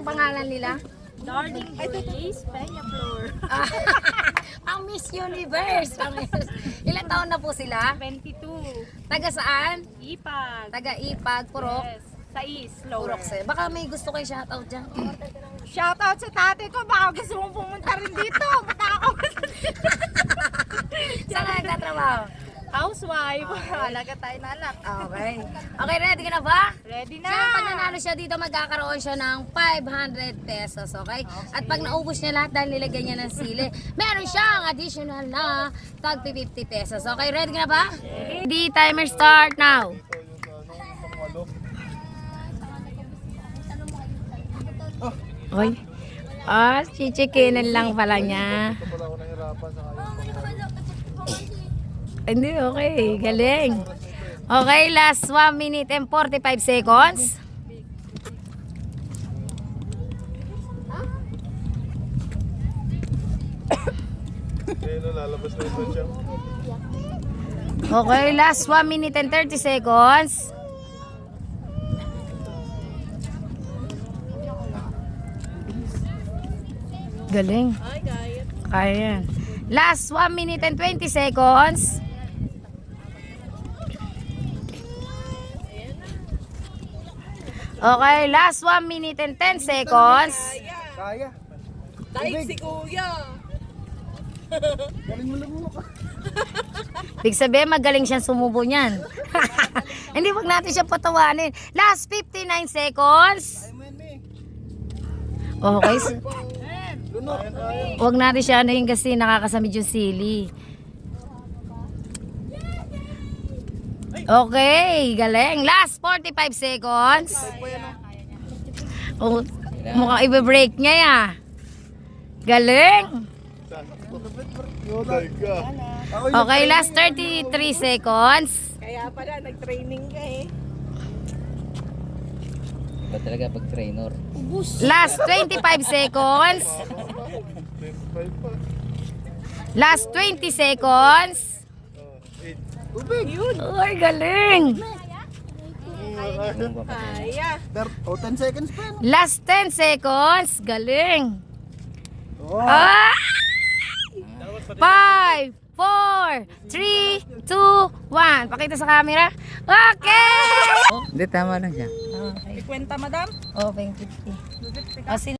Pangalan nila? Darling Grace Peñaflor. Ang Miss Universe. Ilan taon na po sila? 22. Taga saan? Ipag. Taga Ipag, Purok. Yes. Sais, Lower. Purok se. Baka may gusto kayo shoutout dyan. Shoutout sa tatay ko. Baka gusto mong pumunta rin dito. Matakaw. Saan ka nagtatrabaho? Housewife. Alaga tayo na anak. Okay. Okay, ready ka na ba? Ready So, na. pag nanalo siya dito, magkakaroon siya ng 500 pesos, okay? At pag naubos niya lahat dahil nilagyan niya ng sili, meron siyang additional na tag 50 pesos. Okay, ready ka na ba? Ready, timer start now. Oy. Chichikinin lang pala niya. Hindi, okay. Galing. Okay, last 1 minute and 45 seconds. Okay, last 1 minute and 30 seconds. Galing. Kaya yan. Last 1 minute and 20 seconds. Okay, last 1 minute and 10 seconds. Kaya. Tayo si Kuya. Galing mo lang mo ka. Big sabihin, magaling siyang sumubo niyan. Hindi, wag natin siya patawanin. Last 59 seconds. Okay. Wag natin siya ano yung kasi nakakasamid yung sili. Okay, galing. Last 45 seconds. Oh, mukhang i-break niya ya. Galing. Okay, last 33 seconds. Kaya pala, nag-training ka eh. Ba talaga pag trainer? Last 25 seconds. Last 20 seconds. Ay, galing. Kaya. 10 seconds pa. Last 10 seconds. Galing. Oh. Ah! 5, 4, 3, 2, 1. Pakita sa camera. Okay! Hindi, tama lang siya. Ikwenta, madam? Oh, 50.